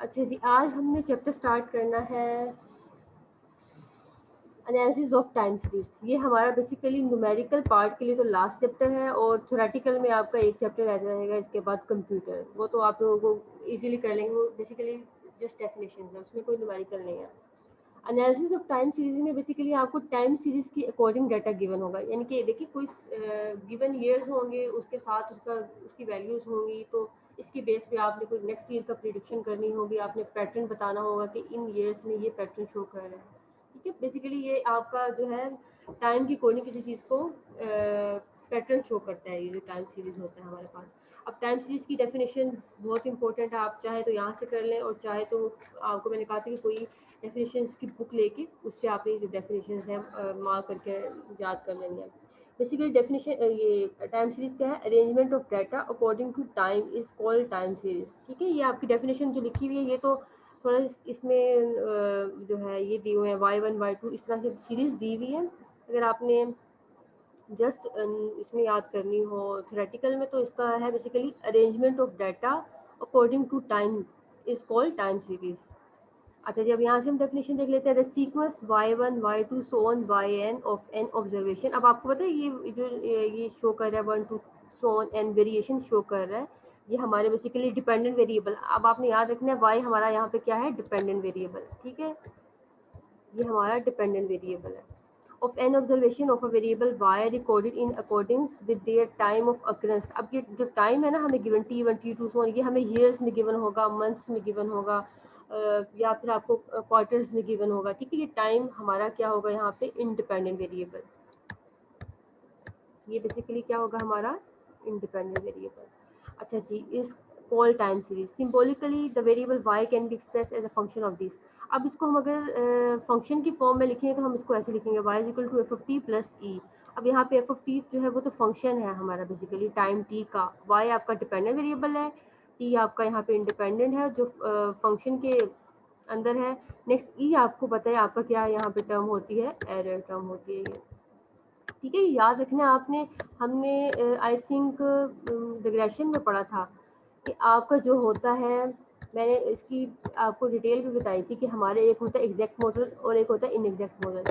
अच्छा जी, आज हमने चैप्टर स्टार्ट करना है एनालिसिस ऑफ टाइम सीरीज। ये हमारा बेसिकली न्यूमेरिकल पार्ट के लिए तो लास्ट चैप्टर है और थ्योरेटिकल में आपका एक चैप्टर रह जाएगा इसके बाद कंप्यूटर। वो तो आप लोगों को इजीली कर लेंगे, वो बेसिकली जस्ट डेफिनेशन है, उसमें कोई न्यूमेरिकल नहीं है। एनालिसिस ऑफ टाइम सीरीज में बेसिकली आपको टाइम सीरीज की अकॉर्डिंग डाटा गिवन होगा, यानी कि देखिए कोई गिवन ईयर्स होंगे, उसके साथ उसकी वैल्यूज होंगी, तो इसके बेस पे आपने कोई नेक्स्ट ईयर का प्रिडिक्शन करनी होगी, आपने पैटर्न बताना होगा कि इन ईयर्स में ये पैटर्न शो कर रहा है। ठीक है, बेसिकली ये आपका जो है टाइम की कोई ना किसी चीज़ को पैटर्न शो करता है, ये जो टाइम सीरीज होता है हमारे पास। अब टाइम सीरीज की डेफिनेशन बहुत इंपॉर्टेंट है, आप चाहे तो यहाँ से कर लें और चाहे तो आपको मैंने कहा था कि कोई डेफिनेशंस की बुक लेके उससे आपने ये जो डेफिनेशंस हैं मार्क करके याद कर लेनी है। बेसिकली डेफिनेशन ये टाइम सीरीज क्या है, arrangement of data according to time is called time series. ठीक है, ये आपकी डेफिनेशन जो लिखी हुई है, ये तो थोड़ा इसमें जो है ये दिए हुए हैं y1 y2 इस तरह से सीरीज दी हुई है। अगर आपने जस्ट इसमें याद करनी हो थ्योरेटिकल में, तो इसका है basically arrangement of data according to time is called time series. अच्छा जी, अब यहाँ से हम डेफिनेशन देख लेते हैं। The sequence y1 y2 so on yn of n observation. अब आपको पता है ये जो ये शो कर रहा है 1 2 so on an variation show कर रहा है, ये हमारे बेसिकली डिपेंडेंट वेरिएबल। अब आपने याद रखना है y हमारा यहाँ पे क्या है, डिपेंडेंट वेरिएबल। ठीक है, ये हमारा डिपेंडेंट वेरिएबल है। Of n observation of a variable y recorded in accordings with their time of occurrence. अब ये जो टाइम है ना हमें गिवन t1 t2 सो ये हमें ईयर्स में गिवन होगा, मंथ्स में गिवन होगा, या फिर आपको क्वार्टर्स में गिवन होगा। ठीक है, ये टाइम हमारा क्या होगा यहाँ पे, इंडिपेंडेंट वेरिएबल। ये बेसिकली क्या होगा हमारा, इंडिपेंडेंट वेरिएबल। अच्छा जी, इस call time series symbolically the variable y can be express as a function of this. अब इसको हम अगर फंक्शन की फॉर्म में लिखेंगे तो हम इसको ऐसे लिखेंगे y is equal to F of T plus E. अब यहाँ पे एफ ऑफ टी जो है वो तो फंक्शन है हमारा बेसिकली टाइम t का, y आपका डिपेंडेंट वेरिएबल है, t आपका यहाँ पे इंडिपेंडेंट है जो फंक्शन के अंदर है। नेक्स्ट ई आपको पता है आपका क्या यहाँ पे टर्म होती है, एरर टर्म होती है ये। ठीक है, याद रखना आपने, हमने आई थिंक रिग्रेशन में पढ़ा था कि आपका जो होता है, मैंने इसकी आपको डिटेल भी बताई थी कि हमारे एक होता है एग्जैक्ट मॉडल और एक होता है इनएग्जैक्ट मॉडल।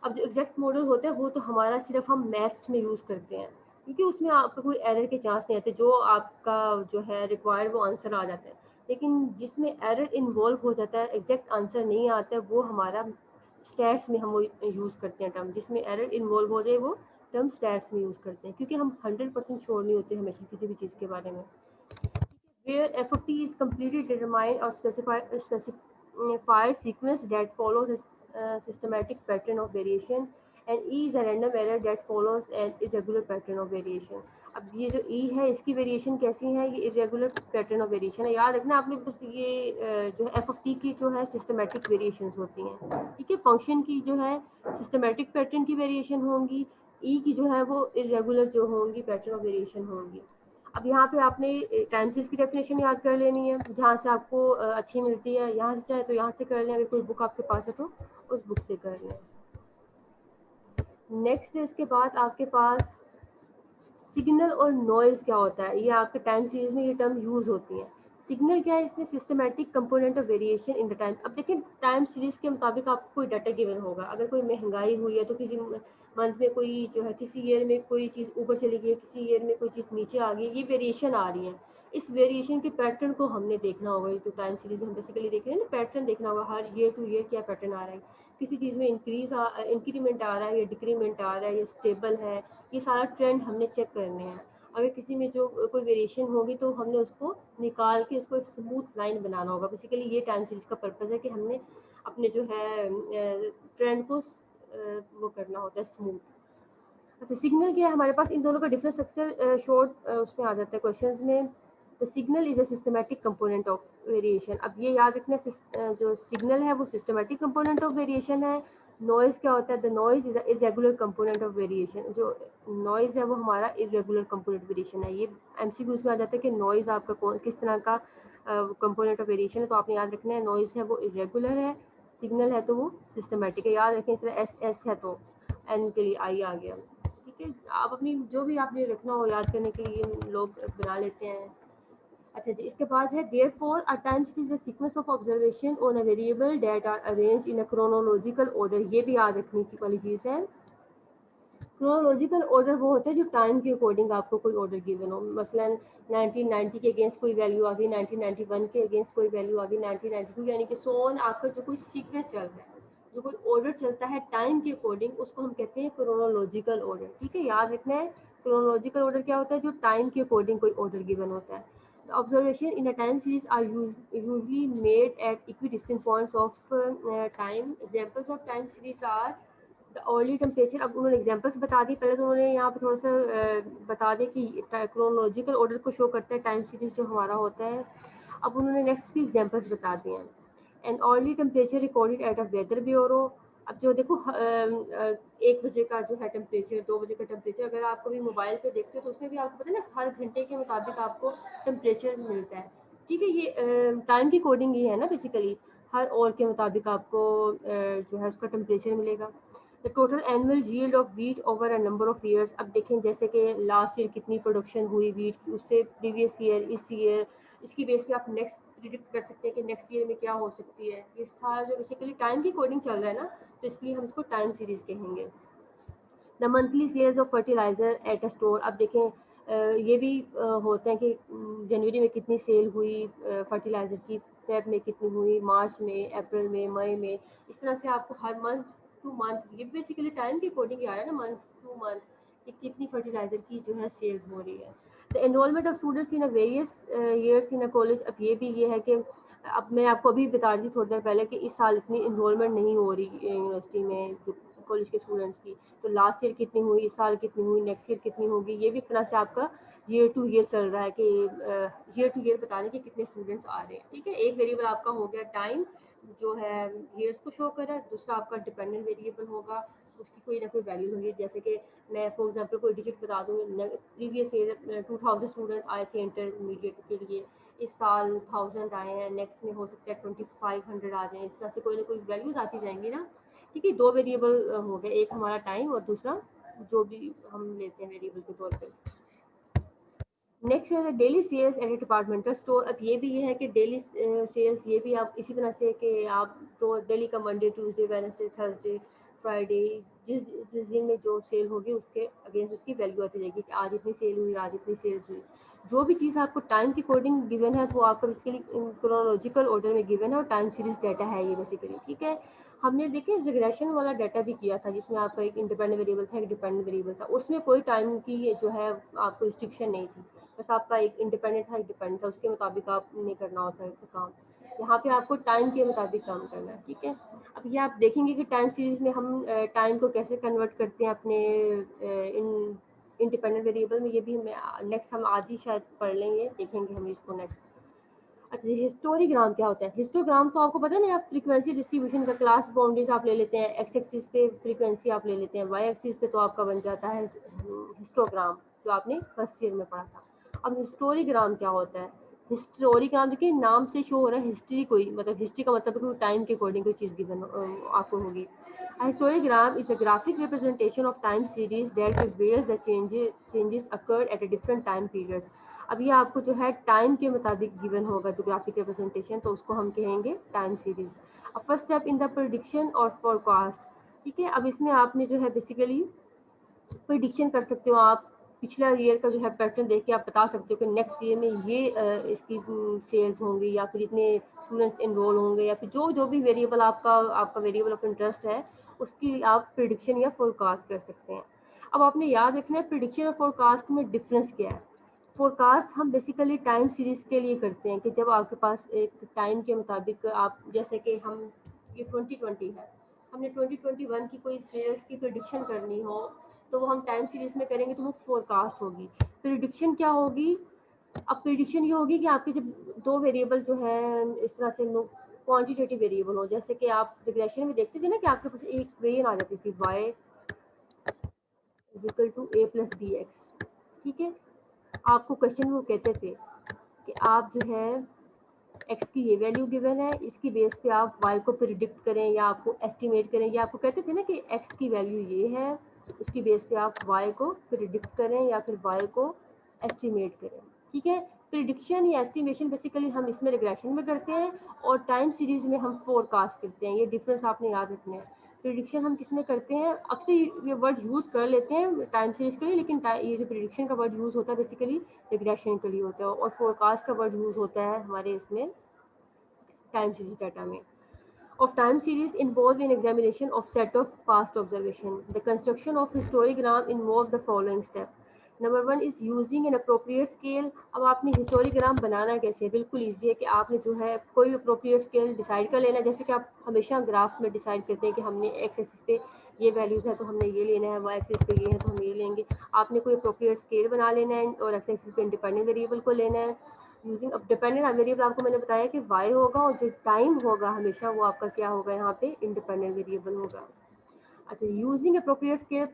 अब जो एग्जैक्ट मॉडल होता है वो तो हमारा सिर्फ हम मैथ्स में यूज़ करते हैं, क्योंकि उसमें आपका कोई एरर के चांस नहीं आते, जो आपका जो है रिक्वायर्ड वो आंसर आ जाता है। लेकिन जिसमें एरर इन्वॉल्व हो जाता है, एग्जैक्ट आंसर नहीं आता है, वो हमारा स्टैट्स में हम वो यूज़ करते हैं टर्म, जिसमें एरर इन्वॉल्व हो जाए वो टर्म स्टैट्स में यूज़ करते हैं, क्योंकि हम 100% श्योर नहीं होते हमेशा किसी भी चीज़ के बारे में। Where f of t is completely determined or specified sequence that follows a systematic pattern of variation, and e is a random error that follows an irregular pattern of variation. अब ये जो e है इसकी variation कैसी है, ये irregular pattern of variation है। याद रखना आपने, बस ये जो है f of t की जो है सिस्टमेटिक वेरिएशंस होती हैं। ठीक है, फंक्शन की जो है सिस्टमेटिक पैटर्न की वेरिएशन होंगी, e की जो है वो इरेगुलर जो होंगी पैटर्न ऑफ वेरिएशन होंगी। अब यहाँ पे आपने टाइम सीरीज की डेफिनेशन याद कर लेनी है, जहाँ से आपको अच्छी मिलती है, यहाँ से चाहे तो यहाँ से कर लें, अगर कोई बुक आपके पास है तो उस बुक से कर लें। नेक्स्ट इसके बाद आपके पास सिग्नल और नॉइज क्या होता है, ये आपके टाइम सीरीज में ये टर्म यूज होती है। सिग्नल क्या है, इसमें systematic component of variation in the time. अब देखिए टाइम सीरीज के मुताबिक आपको कोई डाटा गिवन होगा, अगर कोई महंगाई हुई है तो किसी मंथ में कोई जो है, किसी ईयर में कोई चीज़ ऊपर चली गई है, किसी ईयर में कोई चीज़ नीचे आ गई, ये वेरिएशन आ रही है। इस वेरिएशन के पैटर्न को हमने देखना होगा, जो टाइम सीरीज में हम बेसिकली देख रहे हैं ना, पैटर्न देखना होगा हर ईयर टू ईयर क्या पैटर्न आ रहा है, किसी चीज़ में इंक्रीमेंट आ रहा है या डिक्रीमेंट आ रहा है या स्टेबल है, ये सारा ट्रेंड हमने चेक करने हैं। अगर किसी में जो कोई वेरिएशन होगी तो हमने उसको निकाल के उसको एक स्मूथ लाइन बनाना होगा। बेसिकली ये टाइम सीरीज का पर्पज़ है कि हमने अपने जो है ट्रेंड को वो करना होता है स्मूथ। अच्छा, सिग्नल क्या है हमारे पास, इन दोनों का डिफरेंस स्ट्रक्चर शॉर्ट उसमें आ जाता है क्वेश्चंस में। The signal is a systematic component of variation. अब ये याद रखना, जो सिग्नल है वो सिस्टमैटिक कंपोनेंट ऑफ वेरिएशन है। नॉइज क्या होता है, the noise is a irregular component of variation. जो नॉइज है वो हमारा इरेगुलर कंपोनेंट वेरिएशन है। ये एमसीक्यूज में आ जाता है कि नॉइज आपका कौन किस तरह का कंपोनेंट ऑफ वेरिएशन है, तो आपने याद रखना है नॉइज है वो इरेगुलर है, सिग्नल है तो वो सिस्टमैटिक है। याद रखें, इस तरह एस एस है तो एन के लिए आई आ गया। ठीक है, आप अपनी जो भी आपने रखना हो याद करने के लिए लोग बना लेते हैं। अच्छा जी, इसके बाद है therefore a time series is a sequence of observation on a variable that are arranged in a chronological order। ये भी याद रखने की वाली चीज़ है। क्रोनोलॉजिकल ऑर्डर वो होता है जो टाइम के अकॉर्डिंग आपको कोई ऑर्डर गिवन हो। मसलन 1990 के अगेंस्ट कोई वैल्यू आ गई, 1991 के अगेंस्ट कोई वैल्यू आ गई, 1992, यानी कि सो ऑन आपका जो कोई सीक्वेंस चल रहा है, जो कोई ऑर्डर चलता है टाइम के अकॉर्डिंग, उसको हम कहते हैं क्रोनोलॉजिकल ऑर्डर। ठीक है, याद रखना है क्रोनोलॉजिकल ऑर्डर क्या होता है, जो टाइम के अकॉर्डिंग कोई ऑर्डर गिवन होता है। The observation in a time series are usually made at equidistant points of time. Examples of time series are the early temperature. अब उन्होंने एग्जांपल्स बता दी, पहले तो उन्होंने यहाँ पे थोड़ा सा बता दें कि क्रोनोलॉजिकल ऑर्डर को शो करता है टाइम सीरीज जो हमारा होता है। अब उन्होंने नेक्स्ट की एग्जांपल्स बता दिए हैं। And early temperature recorded at a weather bureau. अब जो देखो 1 बजे का जो है टेम्परेचर, 2 बजे का टेम्परेचर, अगर आप कभी मोबाइल पे देखते हो तो उसमें भी आपको पता है ना हर घंटे के मुताबिक आपको टेम्परेचर मिलता है। ठीक है, ये टाइम के अकॉर्डिंग ही है ना बेसिकली, हर और के मुताबिक आपको जो है उसका टेम्परेचर मिलेगा। The total annual yield of wheat over a number of years. अब देखें जैसे कि लास्ट ईयर कितनी प्रोडक्शन हुई वीट की, उससे प्रीवियस ईयर, इस ईयर, इसकी बेस पे आप नेक्स्ट प्रिडिक्ट कर सकते हैं कि नेक्स्ट ईयर में क्या हो सकती है। ये सारा जो बेसिकली टाइम के अकॉर्डिंग चल रहा है ना, तो इसलिए हम इसको टाइम सीरीज कहेंगे। The monthly sales of fertiliser at a store. अब देखें ये भी होते हैं कि जनवरी में कितनी सेल हुई फर्टिलाइजर की, फेब में कितनी हुई, मार्च में, अप्रैल में, मई में। इस तरह से आपको हर मंथ टू मंथ, ये बेसिकली टाइम के अकॉर्डिंग ही आ रहा है ना, मंथ टू मंथ कि कितनी फर्टिलाइजर की जो है सेल्स हो रही है। The enrolment of students in a various years in a college. अब ये भी ये है कि अब मैं आपको अभी बता रही थी थोड़ी देर पहले कि इस साल इतनी इनरोलमेंट नहीं हो रही यूनिवर्सिटी में जो कॉलेज के स्टूडेंट्स की, तो लास्ट ईयर कितनी हुई, इस साल कितनी हुई, नेक्स्ट ईयर कितनी होगी। ये भी एक तरह से आपका ईयर टू ईयर चल रहा है कि ईयर टू ईयर बताने के कितने स्टूडेंट्स आ रहे हैं। ठीक है, एक वेरिएबल आपका हो गया टाइम जो है ईयर्स को शो कर रहा है, दूसरा आपका डिपेंडेंट वेरिएबल होगा, उसकी कोई ना कोई वैल्यू होगी। जैसे कि मैं फॉर एग्जांपल कोई डिजिट बता दूंगी, प्रीवियस ईयर 2000 स्टूडेंट आए थे इंटरमीडिएट के लिए, इस साल 1000 आए हैं, नेक्स्ट में हो सकता है 2500 आ जाए। इस तरह से कोई ना कोई वैल्यूज आती जाएंगी ना। ठीक है, 2 वेरिएबल हो गए, एक हमारा टाइम और दूसरा जो भी हम लेते हैं वेरिएबल के तौर पे। नेक्स्ट है daily sales at departmental store. अब ये भी ये है कि डेली सेल्स ये भी आप इसी तरह से कि आप तो डेली का Monday, Tuesday, Wednesday, Thursday, Friday, जिस जिस दिन में जो सेल होगी उसके अगेंस्ट उसकी वैल्यू आती जाएगी कि आज इतनी सेल हुई, आज इतनी सेल्स हुई। जो भी चीज़ आपको टाइम के अकॉर्डिंग गिवन है वो आपको बेसिकली क्रोनोलॉजिकल ऑर्डर में गिवन है और टाइम सीरीज डाटा है ये बेसिकली। ठीक है, हमने देखे रिग्रेशन वाला डाटा भी किया था जिसमें आपका एक इंडिपेंडेंट वेरिएबल था, एक डिपेंडेंट वेरिएबल था, उसमें कोई टाइम की जो है आपको रिस्ट्रिक्शन नहीं थी, बस आपका एक इंडिपेंडेंट था, एक डिपेंडेंट था, उसके मुताबिक आपने करना होता है काम। यहाँ पे आपको टाइम के मुताबिक काम करना है। ठीक है, अब ये आप देखेंगे कि टाइम सीरीज में हम टाइम को कैसे कन्वर्ट करते हैं अपने इन इंडिपेंडेंट वेरिएबल में। ये भी हमें नेक्स्ट हम आज ही शायद पढ़ लेंगे, देखेंगे हम इसको नेक्स्ट। अच्छा, हिस्टोग्राम क्या होता है? हिस्टोग्राम तो आपको पता है ना, आप फ्रीक्वेंसी डिस्ट्रीब्यूशन का क्लास बाउंड्रीज आप ले लेते हैं, एक्स एक्सिस पे फ्रीक्वेंसी आप ले लेते हैं, वाई एक्सिस पे तो आपका बन जाता है हिस्टोग्राम, जो आपने फर्स्ट ईयर में पढ़ा था। अब हिस्टोरीग्राम क्या होता है? हिस्टोरीग्राम देखिए नाम से शो हो रहा है हिस्ट्री, कोई मतलब हिस्ट्री का मतलब कोई टाइम के अकॉर्डिंग कोई चीज़ गिवन आपको होगी। Historigram is a graphic representation of time series that reveals the changes occurred at a different time periods. अब ये आपको जो है टाइम के मुताबिक गिवन होगा जो ग्राफिक रिप्रेजेंटेशन, तो उसको हम कहेंगे टाइम सीरीज। अब first step in the prediction और फोरकास्ट। ठीक है, अब इसमें आपने जो है बेसिकली प्रिडिक्शन कर सकते हो आप, पिछला ईयर का जो है पैटर्न देख के आप बता सकते हो कि नेक्स्ट ईयर में ये इसकी सेल्स होंगी या फिर इतने स्टूडेंट्स इनरोल होंगे, या फिर जो जो भी वेरिएबल आपका वेरिएबल ऑफ इंटरेस्ट है उसकी आप प्रिडिक्शन या फोरकास्ट कर सकते हैं। अब आपने याद रखना है प्रिडिक्शन और फोरकास्ट में डिफरेंस क्या है। फोरकास्ट हम बेसिकली टाइम सीरीज के लिए करते हैं कि जब आपके पास एक टाइम के मुताबिक आप, जैसे कि हम ये 2020 है, हमने 2021 की कोई सेल्स की प्रिडिक्शन करनी हो तो वो हम टाइम सीरीज में करेंगे तो वो फोरकास्ट होगी। प्रिडिक्शन क्या होगी? अब प्रिडिक्शन ये होगी कि आपके जब दो वेरिएबल जो है इस तरह से क्वांटिटेटिव वेरिएबल हो, जैसे कि आप रिग्रेशन में देखते थे ना कि आपके पास एक इक्वेशन आ जाती थी y is equal to a plus b x. ठीक है, आपको क्वेश्चन वो कहते थे कि आप जो है x की ये वैल्यू गिवन है, इसकी बेस पे आप y को प्रिडिक्ट करें या आपको एस्टिमेट करें, या आपको कहते थे ना कि x की वैल्यू ये है, उसकी बेस पे आप y को प्रिडिक्ट करें या फिर y को एस्टिमेट करें। ठीक है, प्रिडिक्शन या एस्टिमेशन बेसिकली हम इसमें रिग्रेशन में करते हैं और टाइम सीरीज में हम फोरकास्ट करते हैं। ये डिफरेंस आपने याद रखना है। प्रिडिक्शन हम किस में करते हैं, अक्सर ये वर्ड यूज़ कर लेते हैं टाइम सीरीज के लिए, लेकिन ये जो प्रिडिक्शन का वर्ड यूज़ होता है बेसिकली रिग्रेशन के लिए होता है, और फोरकास्ट का वर्ड यूज़ होता है हमारे इसमें टाइम सीरीज डाटा में। Of time series involved in examination of set of past observation. The construction of histogram involves the following step. Number one is using an appropriate scale. अब आपने हिस्टोरीग्राम बनाना कैसे है, बिल्कुल ईजी है कि आपने जो है कोई अप्रोप्रिएट स्केल डिसाइड कर लेना। जैसे कि आप हमेशा ग्राफ में डिसाइड करते हैं कि हमने एक्स एक्सिस पे ये वैल्यूज़ है तो हमने ये लेना है, वाई एक्सिस पे ये है तो हम ये लेंगे। आपने कोई अप्रोप्रिएट स्केल बना लेना है और एक्स एक्सिस पे इंडिपेंडेंट वेरिएबल को लेना है। यूजिंग अब डिपेंडेंट वेरिएबल आपको मैंने बताया कि वाई होगा, और जो टाइम होगा हमेशा वो आपका क्या होगा, यहाँ पे इंडिपेंडेंट वेरिएबल होगा। अच्छा, using appropriate scale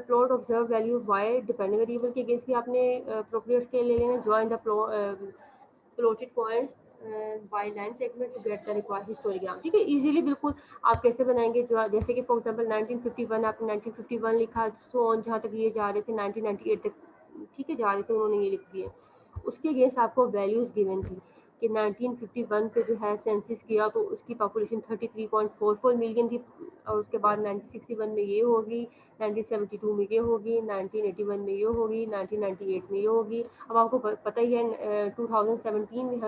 plot observe value Y dependent variable के अगेंस्ट भी आपने अप्रोप्रिएट स्केल ले लेना। Join the plotted points by line segment to get the required histogram. ठीक है, इजीली बिल्कुल आप कैसे बनाएंगे, जो जैसे कि फॉर एग्जांपल 1951 आपने 1951 लिखा, सो ऑन जहाँ तक ये जा रहे थे 1998 तक, ठीक है, जा रहे थे, उन्होंने ये लिख दिए। उसके अगेंस्ट आपको वैल्यूज गिवन थी कि 1951 पे जो है सेंसिस किया तो उसकी पॉपुलेशन 33.44 मिलियन थी, और उसके बाद 1961 में ये होगी, 1972 में ये होगी, 1981 में ये होगी, 1998 में ये होगी। अब आपको पता ही है 2017 में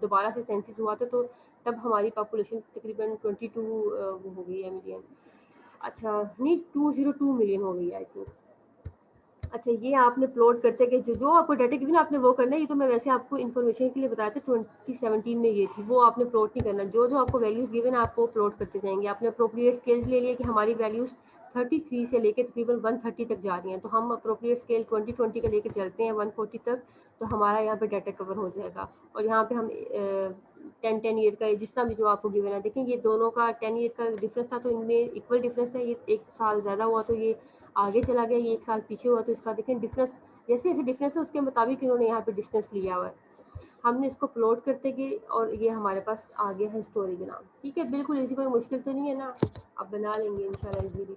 दोबारा से सेंसिस हुआ था, तो तब हमारी पॉपुलेशन तकरीबन 22 वो हो गई है मिलियन। अच्छा नहीं, 202 मिलियन हो गई आई थिंक। अच्छा, ये आपने प्लॉट करते कि जो आपको डाटा गिवन आपने वो करना है। ये तो मैं वैसे आपको इन्फॉर्मेशन के लिए बताया था, 2017 में ये थी, वो आपने प्लॉट नहीं करना। जो आपको वैल्यूज गिवन आप वो प्लॉट करते जाएंगे। आपने अप्रोप्रिएट स्केल्स ले लिया कि हमारी वैल्यूज 33 से लेकर तकरीबन 130 तक जा रही हैं, तो हम अप्रोप्रिएट स्केल 2020 का लेकर चलते हैं 140 तक, तो हमारा यहाँ पे डाटा कवर हो जाएगा। और यहाँ पे हम 10 ईयर का जितना भी जो आपको गिवन है, देखें ये दोनों का 10 ईयर का डिफरेंस था, तो इनमें इक्वल डिफरेंस है। ये एक साल ज़्यादा हुआ तो ये आगे चला गया, ये एक साल पीछे हुआ तो इसका देखें डिफरेंस, जैसे जैसे डिफरेंस है उसके मुताबिक इन्होंने यहाँ पे डिस्टेंस लिया हुआ है। हमने इसको प्लॉट करते गए और ये हमारे पास आ गया है हिस्टोग्राम। ठीक है, बिल्कुल इसी, कोई मुश्किल तो नहीं है ना, आप बना लेंगे इंशाल्लाह इजीली।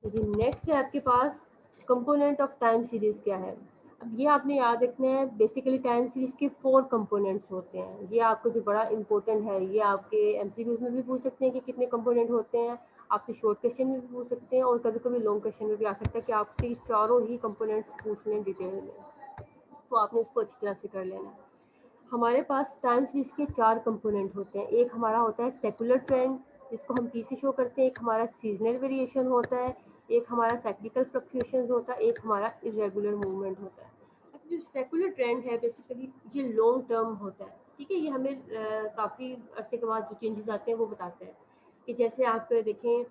जी, नेक्स्ट है आपके पास कंपोनेंट ऑफ टाइम सीरीज क्या है। अब ये आपने याद रखना है, बेसिकली टाइम सीरीज के 4 कंपोनेंट्स होते हैं। ये आपको जो बड़ा इंपॉर्टेंट है, ये आपके एमसीक्यूज में भी पूछ सकते हैं कि कितने कंपोनेंट होते हैं, आपसे शॉर्ट क्वेश्चन में भी पूछ सकते हैं, और कभी कभी लॉन्ग क्वेश्चन में भी आ सकता है कि आपसे चारों ही कंपोनेंट्स पूछ लें डिटेल में, तो आपने इसको अच्छी तरह से कर लेना है। हमारे पास टाइम सीरीज के 4 कंपोनेंट होते हैं। एक हमारा होता है सेकुलर ट्रेंड, जिसको हम पी से शो करते हैं। एक हमारा सीजनल वेरिएशन होता है, एक हमारा साइक्लिकल फ्लक्चुएशन होता है, एक हमारा इरेगुलर मूवमेंट होता है। अच्छा, जो सेकुलर ट्रेंड है बेसिकली ये लॉन्ग टर्म होता है। ठीक है, ये हमें काफ़ी अरसे के बाद जो चेंजेस आते हैं वो बताते हैं कि जैसे आप देखें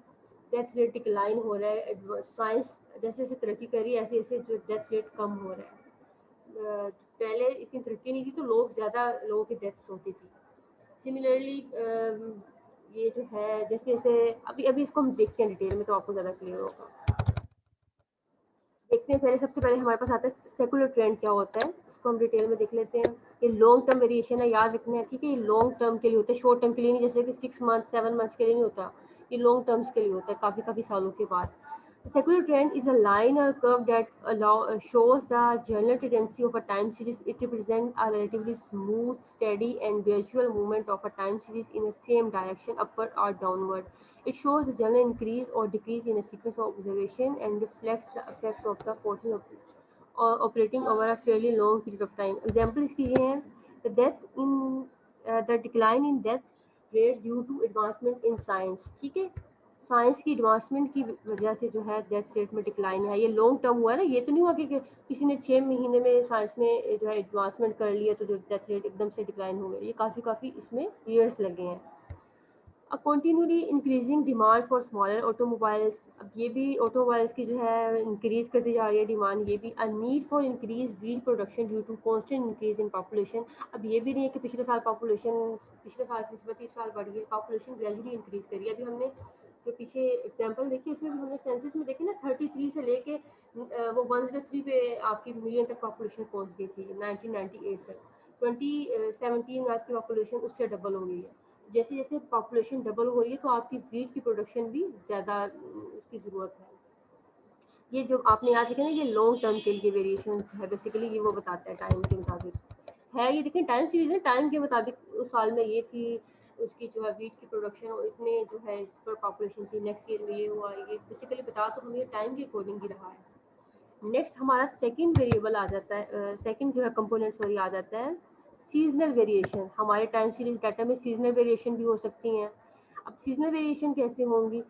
डेथ रेट डिक्लाइन हो रहा है, साइंस जैसे जैसे तरक्की कर रही है ऐसे ऐसे जो डेथ रेट कम हो रहा है। पहले इतनी तरक्की नहीं थी तो ज़्यादा लोगों की डेथ्स होती थी। सिमिलरली ये जो है जैसे जैसे अभी अभी इसको हम देखते हैं डिटेल में तो आपको ज़्यादा क्लियर होगा। देखते हैं, पहले सबसे पहले हमारे पास आता है सेकुलर ट्रेंड क्या होता है, इसको हम डिटेल में देख लेते हैं। ये लॉन्ग टर्म वेरिएशन है, याद रखना है। ठीक है, ये लॉन्ग टर्म के लिए होता है, शॉर्ट टर्म के लिए नहीं, जैसे कि 6 मंथ 7 मंथ्स के लिए नहीं होता। ये लॉन्ग टर्म्स के लिए होता है, काफ़ी काफ़ी सालों के बाद। Secular trend is a line or curve that shows the general tendency of a time series. It represents a relatively smooth, steady, and gradual movement of a time series in the same direction, upward or downward. It shows the general increase or decrease in a sequence of observation and reflects the effect of the forces of operating over a fairly long period of time. Example इसकी ये है, the decline in death rate due to advancement in science. ठीक है, science की advancement की वजह से जो है डेथ रेट में डिक्लाइन है। ये लॉन्ग टर्म हुआ है ना, ये तो नहीं हुआ कि किसी ने 6 महीने में साइंस में जो है एडवांसमेंट कर लिया तो जो डेथ रेट एकदम से डिक्लाइन हो गया। ये काफ़ी इसमें ईयर्स लगे हैं। A continuously increasing demand for smaller automobiles, अब ये भी ऑटोमोबाइल्स की जो है इंक्रीज करती जा रही है डिमांड। ये भी a need for increase wheel production due to constant increase in population. अब ये भी नहीं है कि पिछले साल पॉपुलेशन पिछले साल की नस्बत इस साल बढ़ी है, पॉपुलेशन ग्रेजुअली इंक्रीज करी है। अभी हमने जो पीछे एग्जाम्पल देखी उसमें भी हमने सेंसस में देखी ना, 33 से लेके वो 103 पे आपकी मिलियन तक पॉपुलेशन पहुंच गई थी 1998 तक। 2017 में आपकी पॉपुलेशन उससे डबल हो गई है। जैसे जैसे पॉपुलेशन डबल हो रही है तो आपकी व्हीट की प्रोडक्शन भी ज़्यादा उसकी ज़रूरत है। ये जो आपने याद रखा ना, ये लॉन्ग टर्म के लिए वेरिएशन है बेसिकली, ये वो बताता है टाइम के मुताबिक है। ये देखिए टाइम सीरीज है, टाइम के मुताबिक उस साल में ये थी, उसकी जो है वीट की प्रोडक्शन और इतने जो है इस पर पॉपुलेशन थी, नेक्स्ट ईयर में ये हुआ, ये बेसिकली बता तो हमें टाइम के अकॉर्डिंग ही रहा है। नेक्स्ट हमारा सेकंड वेरिएबल आ जाता है, सेकंड जो है कंपोनेंट सॉरी आ जाता है सीजनल वेरिएशन। हमारे टाइम सीरीज डाटा में सीजनल वेरिएशन भी हो सकती हैं। अब सीजनल वेरिएशन कैसे होंगी?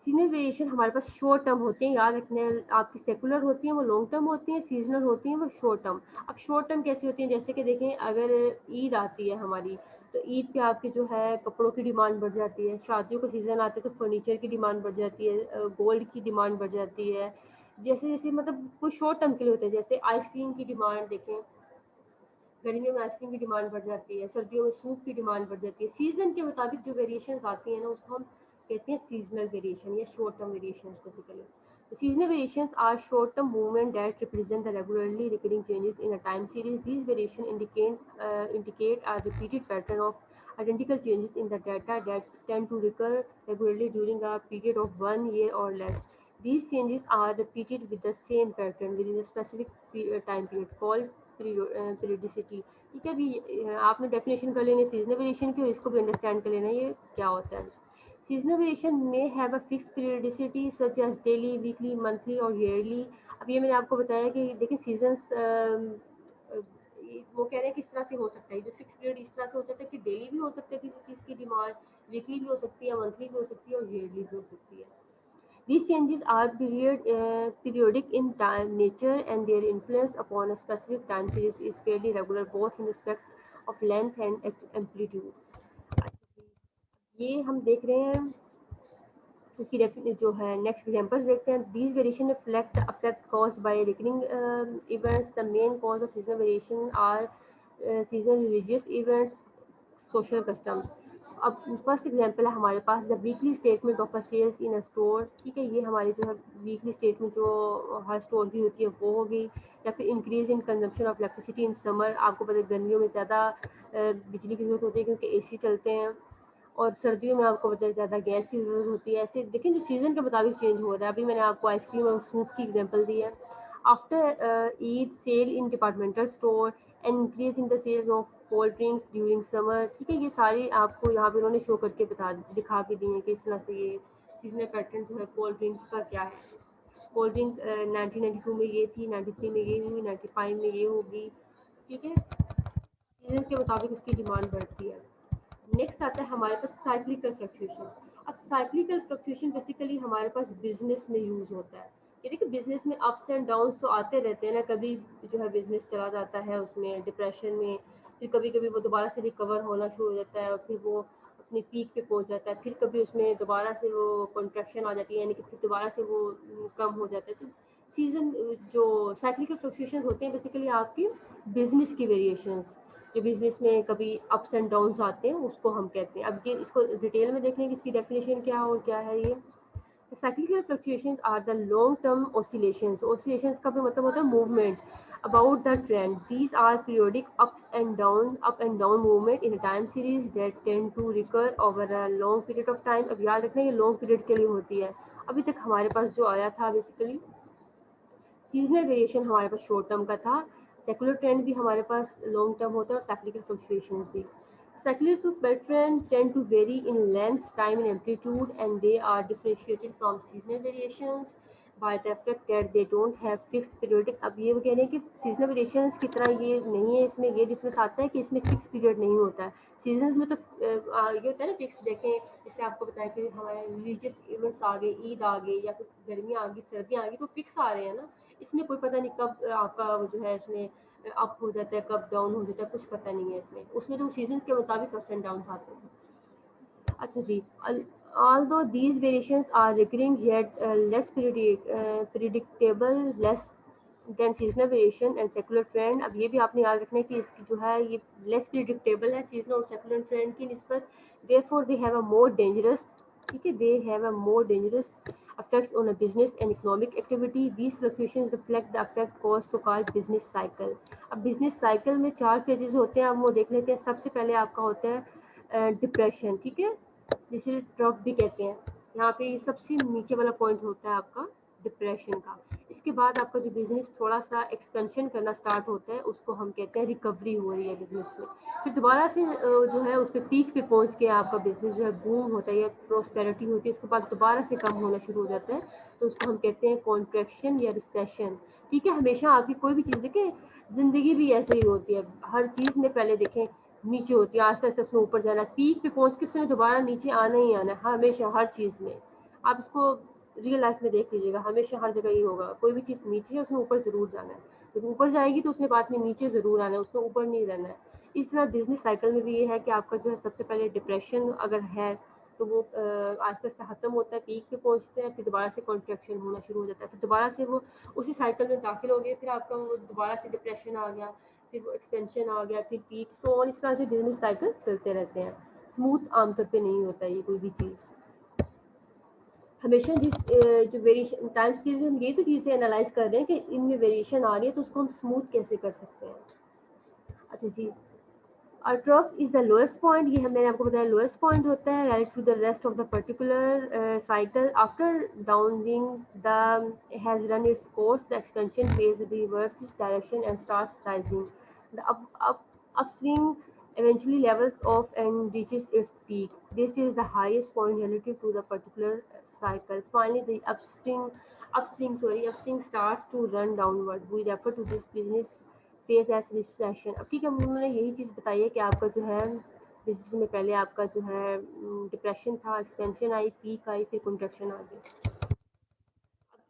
सीजनल वेरिएशन हमारे पास शॉर्ट टर्म होते हैं, याद रखने, आपकी सेकुलर होती हैं वो लॉन्ग टर्म होती हैं, सीजनल होती हैं वो शॉर्ट टर्म। अब शॉर्ट टर्म कैसी होती हैं? जैसे कि देखें, अगर ईद आती है हमारी, तो ईद पे आपके जो है कपड़ों की डिमांड बढ़ जाती है, शादियों का सीज़न आते हैं तो फर्नीचर की डिमांड बढ़ जाती है, गोल्ड की डिमांड बढ़ जाती है। जैसे जैसे मतलब कुछ शॉर्ट टर्म के लिए होते हैं, जैसे आइसक्रीम की डिमांड देखें, गर्मियों में आइसक्रीम की डिमांड बढ़ जाती है, सर्दियों में सूप की डिमांड बढ़ जाती है। सीजन के मुताबिक जो वेरिएशन आती है ना, उसको हम कहते हैं सीजनल वेरिएशन या short term variation basically. The seasonal variations are short-term movements that represent the regularly recurring changes in a time series. These variations indicate a repeated pattern of identical changes in the data that tend to recur regularly during a period of 1 year or less. These changes are repeated with the same pattern within a specific time period called periodicity। ठीक है, अभी आपने definition कर लेनी seasonal variation की, और इसको भी अंडरस्टैंड कर लेना ये क्या होता है। सीजनल वेरिएशन में have a fix periodicity such as daily, weekly, monthly और ईयरली। अब ये मैंने आपको बताया कि देखिए सीजन्स वो कह रहे हैं किस तरह से हो सकता है, जो फिक्स पीरियड इस तरह से हो सकता है कि डेली भी हो सकता है किसी चीज़ की डिमांड, वीकली भी हो सकती है, मंथली भी हो सकती है और ईयरली भी हो सकती है। These changes are periodic in time, nature, and their influence upon a specific time series is fairly regular, both in respect of length and amplitude। ये हम देख रहे हैं, इसकी जो है नेक्स्ट एग्जांपल्स देखते हैं। These variation reflect the effect caused by recurring events. The main cause of seasonal variation are seasonal religious events, social customs. अब फर्स्ट एग्जांपल है हमारे पास the weekly statement of a sales in a store. ठीक है, ये हमारी जो है वीकली स्टेटमेंट जो हर स्टोर की होती है वो होगी। या फिर increase in consumption of electricity in summer. आपको पता है गर्मियों में ज़्यादा बिजली की ज़रूरत होती है क्योंकि एसी चलते हैं, और सर्दियों में आपको पता है ज़्यादा गैस की ज़रूरत होती है। ऐसे देखिए जो सीज़न के मुताबिक चेंज हो रहा है। अभी मैंने आपको आइसक्रीम और सूप की एग्जांपल दी है। After Eid sale in departmental store and increase in the sales of cold drinks during summer. ठीक है, ये सारी आपको यहाँ पे उन्होंने शो करके दिखा भी दी है कि इस तरह से ये सीजनल पैटर्न जो है कोल्ड ड्रिंक्स का क्या है। कोल्ड ड्रिंक 1992 में ये थी, 93 में ये हुई, 95 में ये होगी। ठीक है, सीजन के मुताबिक उसकी डिमांड बढ़ती है। नेक्स्ट आता है हमारे पास साइक्लिकल फ्लक्चुएशन। अब साइक्लिकल फ्लक्चुएशन बेसिकली हमारे पास बिजनेस में यूज होता है। ये देखिए बिजनेस में अप्स एंड डाउन्स तो आते रहते हैं ना, कभी जो है बिजनेस चला जाता है उसमें डिप्रेशन में, फिर कभी कभी वो दोबारा से रिकवर होना शुरू हो जाता है और फिर वो अपनी पीक पे पहुंच जाता है, फिर कभी उसमें दोबारा से वो कॉन्ट्रैक्शन आ जाती है, यानी कि फिर दोबारा से वो कम हो जाता है। तो सीजन जो साइक्लिकल फ्लक्चुएशन होते हैं बेसिकली आपकी बिजनेस की वेरिएशंस, जो बिजनेस में कभी अप्स एंड डाउन्स आते हैं उसको हम कहते हैं। अब ये इसको डिटेल में देखें कि इसकी डेफिनेशन क्या है और क्या है ये। Cyclical fluctuations are the long term oscillations. Oscillations का भी मतलब होता है movement about the trend. These are periodic up and down movement in time series that tend to recur over a long period of time. अब याद रखना ये long period के लिए होती है। अभी तक हमारे पास जो आया था बेसिकली सीजनल वेरिएशन हमारे पास शॉर्ट टर्म का था, सेकुलर ट्रेंड भी हमारे पास लॉन्ग टर्म होता है और साइक्लिकल फ्लक्चुएशंस भी। Cyclical patterns tend to vary in length, time and amplitude, and they are differentiated from seasonal variations by the fact that they don't have fixed periodic। अब ये वो कह रहे हैं कि seasonal variations की तरह ये नहीं है, इसमें ये डिफरेंस आता है कि इसमें फिक्स पीरियड नहीं होता है। सीजन्स में तो ये होता है ना फिक्स, देखें जैसे आपको बताया कि हमारे रिलीजियस इवेंट्स आ गए, ईद आ गई या फिर गर्मियाँ आ गई, सर्दियाँ आ गई, तो फिक्स आ रहे हैं ना। इसमें कोई पता नहीं कब आपका जो है इसमें अप हो जाता है, कब डाउन हो जाता है, कुछ पता नहीं है इसमें। उसमें तो सीजन के मुताबिक अप्स एंड डाउन आते हैं। अच्छा जी, although these variations are recurring yet less predictable, less than seasonal variation and secular trend। अब ये भी आपने याद रखना है कि इसकी जो है ये लेस प्रिडिक्टेबल है सीजनल और सेकुलर ट्रेंड की निस्बत। therefore they have a more dangerous, ठीक है, they have a more dangerous effects on a business and economic activity। These fluctuations reflect the effect caused so called business cycle। अब business cycle में 4 phases होते हैं, अब वो देख लेते हैं। सबसे पहले आपका होता है डिप्रेशन, ठीक है, जिसे ट्रफ भी कहते हैं। यहाँ पे सबसे नीचे वाला पॉइंट होता है आपका डिप्रेशन का। इसके बाद आपका जो बिजनेस थोड़ा सा एक्सपेंशन करना स्टार्ट होता है उसको हम कहते हैं रिकवरी हो रही है बिजनेस में। फिर दोबारा से जो है उस पर पीक पे पहुंच के आपका बिजनेस जो है बूम होता है या प्रोस्पेरिटी होती है, उसके बाद दोबारा से कम होना शुरू हो जाता है, तो उसको हम कहते हैं कॉन्ट्रैक्शन या रिसेशन। ठीक है, हमेशा आपकी कोई भी चीज़ देखें, ज़िंदगी भी ऐसे ही होती है, हर चीज़ में पहले देखें नीचे होती है, आस्ते आस्ते उसमें ऊपर जाना, पीक पे पहुंच के उसमें दोबारा नीचे आना ही आना है हमेशा, हर चीज़ में। आप इसको रियल लाइफ में देख लीजिएगा, हमेशा हर जगह ही होगा, कोई भी चीज़ नीचे है उसमें ऊपर ज़रूर जाना है, जब ऊपर जाएगी तो उसने बाद में नीचे ज़रूर आना है, उसमें ऊपर नहीं रहना है। इस तरह बिजनेस साइकिल में भी ये है कि आपका जो है सबसे पहले डिप्रेशन अगर है तो वो आस्ते आस्ते ख़त्म होता है, पीक पे पहुंचते हैं, फिर दोबारा से कॉन्ट्रैक्शन होना शुरू हो जाता है, फिर दोबारा से वो उसी साइकिल में दाखिल हो गए, फिर आपका वो दोबारा से डिप्रेशन आ गया, फिर वो एक्सपेंशन आ गया, फिर पीक, सो ऑन। इस तरह से बिजनेस साइकिल चलते रहते हैं, स्मूथ आमतौर पे नहीं होता ये कोई भी चीज़। हमेशा जिस जो वेरिएशन टाइम सीरीज में हम ये तो चीज़ें एनालाइज कर रहे हैं कि इनमें वेरिएशन आ रही है तो उसको हम स्मूथ कैसे कर सकते हैं। अच्छा जी, trough is the lowest point, ये मैंने आपको बताया लोएस्ट पॉइंट होता है relative to the rest of the particular cycle. After downswing the has run its course the expansion phase reverses direction and starts rising, the upswing eventually levels off and reaches its peak. This is the highest point relative to the particular cycle. Finally, the upswing starts to run downward. We refer to this business phase as recession. अब ठीक है, उन्होंने यही चीज़ बताई है कि आपका जो है बिजनेस में पहले आपका जो है डिप्रेशन था, एक्सपेंशन आई, पीक आई, फिर कंट्रैक्शन आ गई।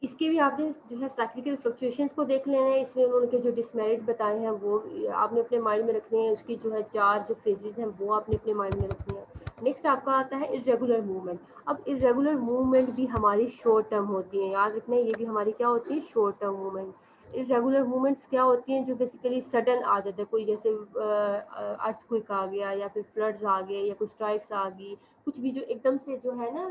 इसके भी आपने जो है साइक्लिकल फ्लक्चुएशंस को देख लेना है, इसमें उन्होंने जो डिसमेरिट बताए हैं वो आपने अपने माइंड में रखने हैं, उसकी जो है 4 जो फेजेस हैं वो आपने अपने माइंड में रखनी है। नेक्स्ट आपका आता है इरेगुलर मूवमेंट। अब इरेगुलर मूवमेंट भी हमारी शॉर्ट टर्म होती है, याद रखना है, ये भी हमारी क्या होती है, short term movement. Irregular movements क्या होती हैं, जो बेसिकली सडन आ जाता है, कोई जैसे अर्थक्वेक आ गया या फिर फ्लड्स आ गए या कुछ स्ट्राइक्स आ गई, कुछ भी जो एकदम से जो है ना,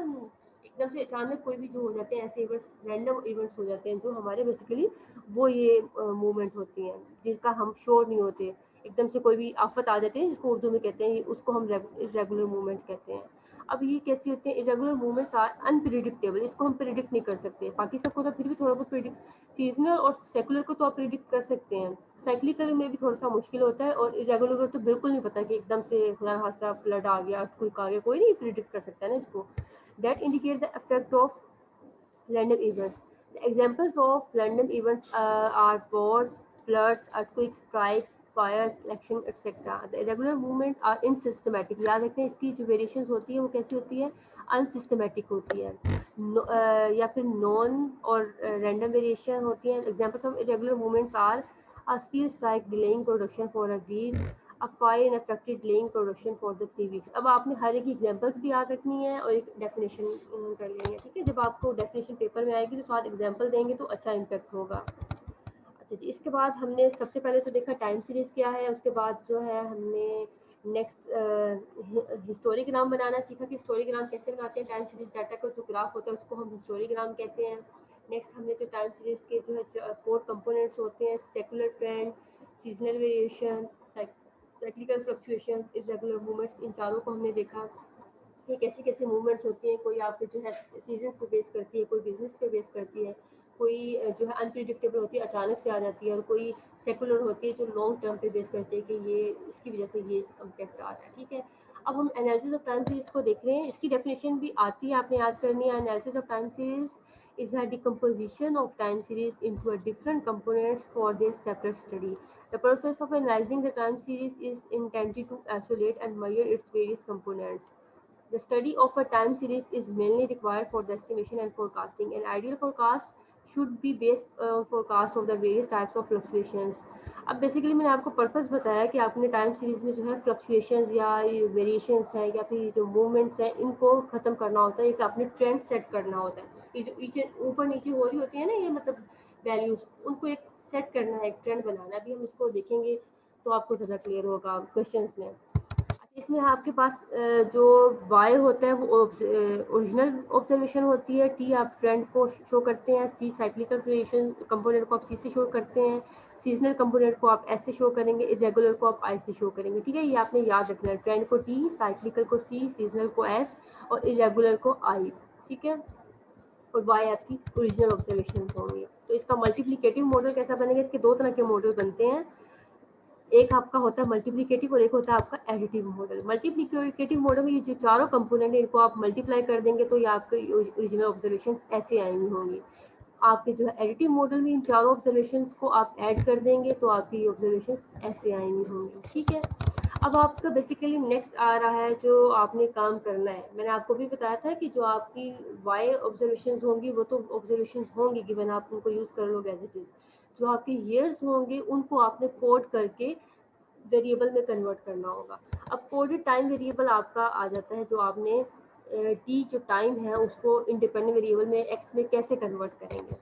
एकदम से अचानक कोई भी जो हो जाते हैं ऐसे इवेंट्स, रैंडम इवेंट्स हो जाते हैं जो हमारे बेसिकली वो ये मूवमेंट होती हैं जिसका हम श्योर नहीं होते, एकदम से कोई भी आफत आ जाती है जिसको उर्दू में कहते हैं, उसको हम इरेगुलर मूवमेंट कहते हैं। अब ये कैसी होती है, इरेगुलर मूवमेंट्स आर अनप्रिडिक्टेबल, इसको हम प्रिडिक्ट नहीं कर सकते, बाकी सबको तो फिर भी थोड़ा बहुत प्रिडिक्ट, सीजनल और सेकुलर को तो आप प्रिडिक्ट कर सकते हैं, साइक्लिकल में भी थोड़ा सा मुश्किल होता है, और इरेगुलर को तो बिल्कुल नहीं पता कि एकदम से खुदा हादसा फ्लड आ गया, अर्थक्वेक आ गया, कोई नहीं प्रिडिक्ट कर सकता है ना इसको। that indicate the effect of random events. The examples of random events are wars, floods, earthquakes, strikes, fires, election, etc. The irregular movements are insystematic. याद रखते हैं इसकी जो वेरिएशंस होती है वो कैसी होती है, अनसिस्टमेटिक होती है, या फिर नॉन और रैंडम वेरिएशन होती है। Examples of irregular movements are a steel strike delaying production for a week, a fire in affected delaying production for the 3 weeks। अब आपने हर एक एग्जांपल्स भी याद रखनी है और एक डेफिनेशन कर लेंगे, ठीक है, जब आपको डेफिनेशन पेपर में आएगी तो साथ एग्जांपल देंगे तो अच्छा इम्पैक्ट होगा। अच्छा जी, इसके बाद हमने सबसे पहले तो देखा टाइम सीरीज क्या है, उसके बाद जो है हमने नेक्स्ट हिस्टोरीग्राम बनाना सीखा कि हिस्टोरीग्राम कैसे बनाते हैं, टाइम सीरीज डाटा का जो ग्राफ होता है उसको हम हिस्टोरीग्राम कहते हैं। नेक्स्ट हमने जो टाइम सीरीज के जो है 4 कंपोनेंट्स होते हैं, secular trend, seasonal variation, cyclical fluctuation, irregular movements, इन चारों को हमने देखा कि कैसी कैसी मूवमेंट्स होती हैं, कोई आपके जो है सीजन्स पे बेस करती है, कोई बिजनेस पे बेस करती है, कोई जो है अनप्रिडिक्टेबल होती है, अचानक से आ जाती है, और कोई सेकुलर होती है जो लॉन्ग टर्म पे बेस करती है कि ये इसकी वजह से ये इम्पैक्ट आ रहा है। ठीक है, अब हम एनालिसिस ऑफ टाइम सीरीज को देख रहे हैं, इसकी डेफिनेशन भी आती है, आपने याद करनी है। Analysis of time series is the decomposition of time series into a different components for their separate study. The process of analyzing the time series is intended to isolate and measure its various components. The study of a time series is mainly required for the estimation and forecasting. An ideal forecast should be based on forecast of the various types of fluctuations. अब basically मैंने आपको purpose बताया कि आपने time series में जो है fluctuations या वेरिएशंस हैं या फिर जो मूवमेंट्स हैं इनको ख़त्म करना होता है, एक आपने ट्रेंड सेट करना होता है, ये जो नीचे ऊपर नीचे हो रही होती है ना, ये मतलब वैल्यूज, उनको एक सेट करना है, एक ट्रेंड बनाना। अभी हम इसको देखेंगे तो आपको ज़्यादा क्लियर होगा क्वेश्चंस में। इसमें आपके पास जो वाई होता है वो ओरिजिनल ऑब्जर्वेशन होती है, टी आप ट्रेंड को शो करते हैं, सी साइक्लिकल वेरिएशन कंपोनेंट को आप सी से शो करते हैं, सीजनल कंपोनेंट को आप एस से शो करेंगे, इरेगुलर को आप आई से शो करेंगे। ठीक है, ये आपने याद रखना है, ट्रेंड को टी, साइक्लिकल को सी, सीजनल को एस और इरेगुलर को आई। ठीक है, और y आपकी ओरिजिनल ऑब्जर्वेशन होंगे। तो इसका मल्टीप्लिकेटिव मॉडल कैसा बनेगा, इसके दो तरह के मॉडल बनते हैं, एक आपका होता है मल्टीप्लिकेटिव और एक होता है आपका एडिटिव मॉडल। मल्टीप्लिकेटिव मॉडल में ये जो चारों कंपोनेंट है इनको आप मल्टीप्लाई कर देंगे तो ये आपके ओरिजिनल ऑब्जर्वेशन ऐसे आएंगी होंगी। आपके जो है एडिटिव मॉडल में इन चारों ऑब्जर्वेशंस को आप ऐड कर देंगे तो आपकी ऑब्जर्वेशंस ऐसे आएंगी होंगी। ठीक है, अब आपका बेसिकली नेक्स्ट आ रहा है जो आपने काम करना है। मैंने आपको भी बताया था कि जो आपकी वाई ऑब्जर्वेशंस होंगी वो तो ऑब्जर्वेशंस होंगी गिवन, आप उनको यूज कर लोगे एज इट इज। जो आपके ईयर्स होंगे उनको आपने कोड करके वेरिएबल में कन्वर्ट करना होगा। अब कोडेड टाइम वेरिएबल आपका आ जाता है, जो आपने टी जो टाइम है उसको इंडिपेंडेंट वेरिएबल में एक्स में कैसे कन्वर्ट करेंगे।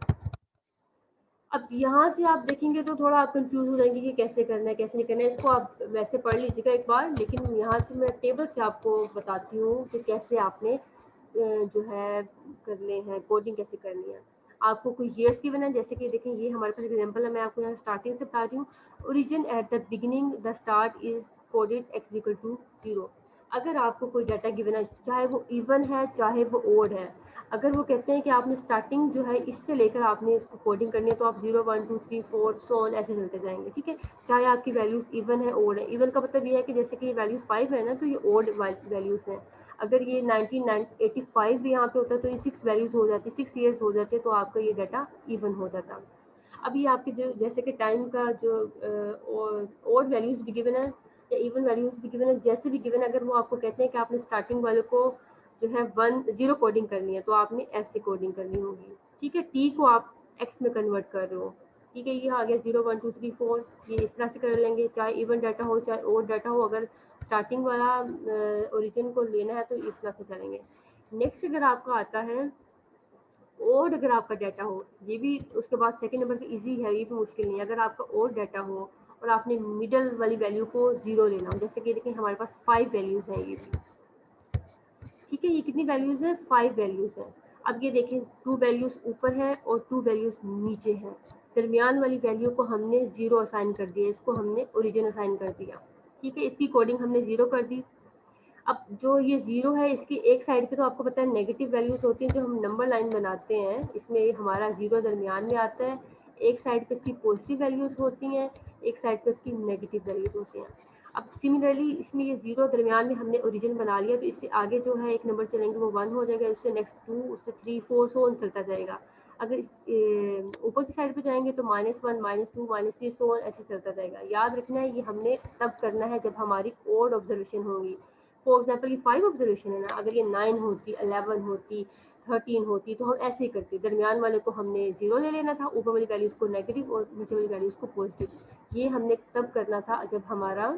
अब यहाँ से आप देखेंगे तो थोड़ा आप कंफ्यूज हो जाएंगे कि कैसे करना है कैसे नहीं करना है। इसको आप वैसे पढ़ लीजिएगा एक बार, लेकिन यहाँ से मैं टेबल से आपको बताती हूँ कि कैसे आपने जो है करने हैं, कोडिंग कैसे करनी है। आपको कोई ईयर्स की बना, जैसे कि देखें ये हमारे पास एग्जांपल है, मैं आपको यहाँ स्टार्टिंग से बता रही हूँ। Origin at the beginning the start is coded X equal to 0। अगर आपको कोई डाटा गिवन है, चाहे वो इवन है चाहे वो ओड है, अगर वो कहते हैं कि आपने स्टार्टिंग जो है इससे लेकर आपने इसको कोडिंग करनी है तो आप 0 1 2 3 4 सो ऑन ऐसे चलते जाएंगे। ठीक है, चाहे आपकी वैल्यूज इवन है ओड है। इवन का मतलब ये है कि जैसे कि ये वैल्यूज 5 है ना, तो ये ओड वैल्यूज हैं। अगर ये 1985 भी यहाँ पे होता है तो ये 6 वैल्यूज हो जाती है, 6 ईयर्स हो जाते हैं, तो आपका ये डाटा इवन हो जाता। अभी आपके जो जैसे कि टाइम का जो ओड वैल्यूज भी गिवन है या इवन वैल्यूज भी गिवन है, जैसे भी गिवन है, अगर वो आपको कहते हैं कि आपने स्टार्टिंग वाले को जो है 0 कोडिंग करनी है तो आपने ऐसे कोडिंग करनी होगी। ठीक है, टी को आप एक्स में कन्वर्ट कर रहे हो। ठीक है, ये आ गया 0 1 2 3 4, ये इस तरह से कर लेंगे, चाहे इवन डाटा हो चाहे ओड डाटा हो। अगर स्टार्टिंग वाला ओरिजिन को लेना है तो इस तरह से करेंगे। नेक्स्ट अगर आपका आता है ओड, अगर आपका डाटा हो, ये भी उसके बाद सेकंड नंबर पे इजी है, ये भी मुश्किल नहीं है। अगर आपका ओड डाटा हो और आपने मिडल वाली वैल्यू को 0 लेना हो, जैसे कि देखें हमारे पास 5 वैल्यूज हैं ये भी। ठीक है, ये कितनी वैल्यूज है, 5 वैल्यूज है। अब ये देखें 2 वैल्यूज ऊपर है और 2 वैल्यूज नीचे है। दरमियान वाली वैल्यू को हमने 0 असाइन कर दिया, इसको हमने ओरिजिन असाइन कर दिया। ठीक है, इसकी कोडिंग हमने 0 कर दी। अब जो ये 0 है इसकी एक साइड पे तो आपको पता है नेगेटिव वैल्यूज होती हैं, जो हम नंबर लाइन बनाते हैं इसमें हमारा 0 दरमियान में आता है। एक साइड पे इसकी पॉजिटिव वैल्यूज होती हैं, एक साइड पे इसकी नेगेटिव वैल्यूज होती हैं। अब सिमिलरली इसमें ये 0 दरमियान में हमने ओरिजिन बना लिया, तो इससे आगे जो है एक नंबर चलेंगे वो 1 हो जाएगा, उससे नेक्स्ट 2, उससे 3 4 सो ऑन चलता जाएगा। अगर ऊपर की साइड पे जाएंगे तो -1 -2 -3 सो ऑन ऐसे चलता जाएगा। याद रखना है ये हमने तब करना है जब हमारी ओड ऑब्जर्वेशन होगी। फॉर एग्जाम्पल ये 5 ऑब्जर्वेशन है ना, अगर ये 9 होती 11 होती 13 होती तो हम ऐसे ही करते, दरमियान वाले को हमने 0 ले लेना था, ऊपर वाली वैल्यूज को नेगेटिव और नीचे वाली वैल्यूज को पॉजिटिव। ये हमने तब करना था जब हमारा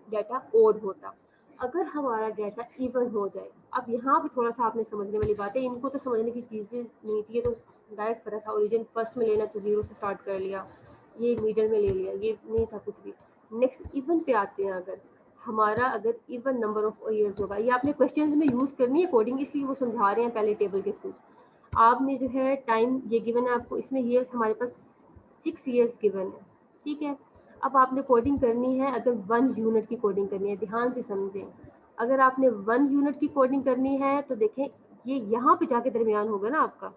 डाटा ओड होता। अगर हमारा डाटा इवन हो जाए, अब यहाँ पे थोड़ा सा आपने समझने वाली बात है, इनको तो समझने की चीज़ें नहीं थी, ये तो डायरेक्ट पता था ओरिजिन फर्स्ट में लेना तो 0 से स्टार्ट कर लिया, ये मिडल में ले लिया, ये नहीं था कुछ भी। नेक्स्ट इवन पे आते हैं। अगर हमारा अगर इवन नंबर ऑफ ईयर्स होगा, ये आपने क्वेश्चंस में यूज़ करनी है कोडिंग, इसलिए वो समझा रहे हैं पहले टेबल के थ्रू। आपने जो है टाइम ये गिवन है आपको, इसमें ईयर्स हमारे पास 6 ईयर्स गिवन है। ठीक है, अब आपने कोडिंग करनी है, अगर 1 यूनिट की कोडिंग करनी है, ध्यान से समझें। अगर आपने 1 यूनिट की कोडिंग करनी है तो देखें ये यहाँ पे जाके दरमियान होगा ना आपका,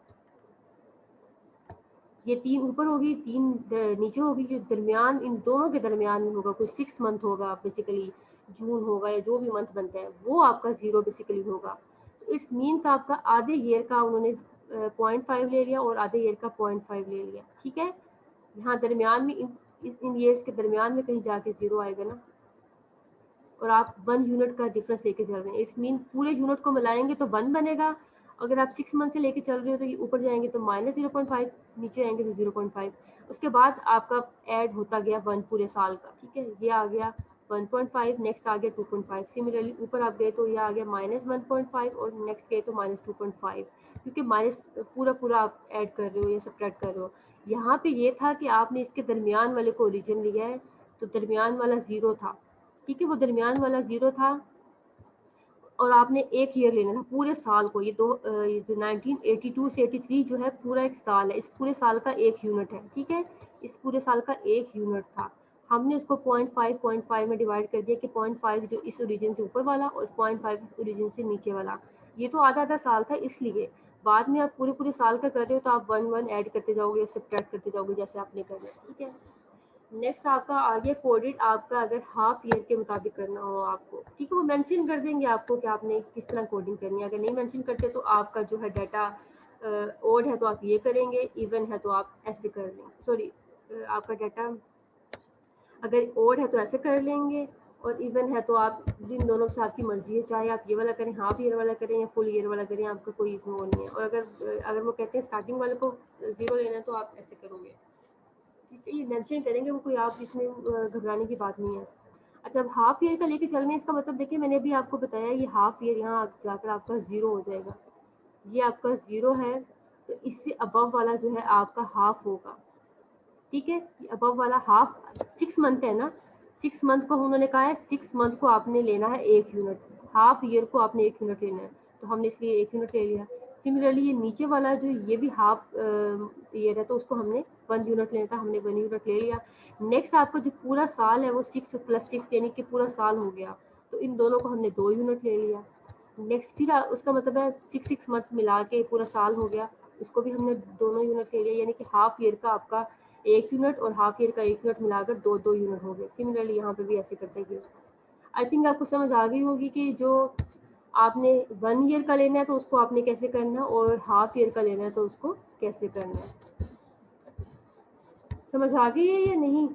ये 3 ऊपर होगी 3 नीचे होगी, जो दरमियान इन दोनों के दरमियान में होगा, कोई 6 मंथ होगा बेसिकली, जून होगा या जो भी मंथ बनता है वो आपका 0 बेसिकली होगा। तो इट्स मीन का आपका आधे ईयर का उन्होंने 0.5 ले लिया और आधे ईयर का 0.5 ले लिया। ठीक है, यहाँ दरमियान में इन ईयर्स के दरमियान में कहीं जाके 0 आएगा ना, और आप 1 यूनिट का डिफरेंस लेके चल रहे हैं, इट्स मीन पूरे यूनिट को मिलाएंगे तो 1 बनेगा। अगर आप 6 मंथ से लेके चल रहे हो तो ये ऊपर जाएंगे तो -0.5, नीचे आएंगे तो 0.5। उसके बाद आपका ऐड होता गया 1 पूरे साल का। ठीक है, ये आ गया 1.5, नेक्स्ट आ गया 2.5, सिमिलरली ऊपर आप गए तो ये आ गया -1.5 और नेक्स्ट गए तो -2.5, क्योंकि माइनस पूरा पूरा आप ऐड कर रहे हो या सब्ट्रैक्ट कर रहे हो। यहाँ पे ये था कि आपने इसके दरमियान वाले को ओरिजिन लिया है तो दरमियान वाला 0 था। ठीक है, वो दरमियान वाला 0 था और आपने एक ईयर लेना था पूरे साल को। ये जो 1982 से 83 जो है पूरा एक साल है, इस पूरे साल का एक यूनिट है। ठीक है, इस पूरे साल का एक यूनिट था, हमने उसको 0.5 में डिवाइड कर दिया कि 0.5 जो इस ओरिजिन से ऊपर वाला और 0.5 ओरिजिन से नीचे वाला, ये तो आधा आधा साल था इसलिए। बाद में आप पूरे पूरे साल का कर रहे हो तो आप 1 1 ऐड करते जाओगे, सब्ट्रैक्ट करते जाओगे जैसे आपने करना है, ठीक है। नेक्स्ट आपका आगे कोडेड, आपका अगर हाफ ईयर के मुताबिक करना हो आपको, ठीक है, वो मेंशन कर देंगे आपको कि आपने किस तरह कोडिंग करनी है। अगर नहीं मेंशन करते तो आपका जो है डाटा ओड है तो आप ये करेंगे, इवन है तो आप ऐसे कर लेंगे, सॉरी आपका डाटा अगर ओड है तो ऐसे कर लेंगे, और इवन है तो आप इन दोनों से आपकी मर्जी है, चाहे आप ये वाला करें, हाफ ईयर वाला करें या फुल ईयर वाला करें, आपका कोई इसमें वो नहीं है। और अगर वो कहते हैं स्टार्टिंग वाले को 0 लेना है तो आप ऐसे करोगे, ठीक है, ये मेंशन करेंगे वो, कोई आप इसमें घबराने की बात नहीं है। अच्छा, अब हाफ ईयर का लेके चल रहे हैं, इसका मतलब देखिए मैंने अभी आपको बताया ये हाफ ईयर यहाँ जाकर आपका 0 हो जाएगा, ये आपका 0 है, तो इससे अबव वाला जो है आपका हाफ होगा, ठीक है। अबव वाला हाफ 6 मंथ है ना, 6 मंथ को उन्होंने कहा है 6 मंथ को आपने लेना है 1 यूनिट, हाफ ईयर को आपने 1 यूनिट लेना है, तो हमने इसलिए 1 यूनिट ले लिया। सिमिलरली ये नीचे वाला जो ये भी हाफ ईयर है तो उसको हमने 1 यूनिट लेना था, हमने 1 यूनिट ले लिया। नेक्स्ट आपका जो पूरा साल है वो 6 + 6 यानी कि पूरा साल हो गया, तो इन दोनों को हमने 2 यूनिट ले लिया। नेक्स्ट फिर उसका मतलब है 6 मंथ मिला के पूरा साल हो गया, इसको भी हमने दोनों यूनिट ले लिया, यानी कि हाफ ईयर का आपका 1 यूनिट और हाफ ईयर का 1 यूनिट मिलाकर 2 यूनिट हो गए। सिमिलरली यहाँ पे भी ऐसे करते हैं। आई थिंक आपको समझ आ गई होगी कि जो आपने 1 ईयर का लेना है तो उसको आपने कैसे करना है, और हाफ ईयर का लेना है तो उसको कैसे करना है। समझ आ गई है या नहीं?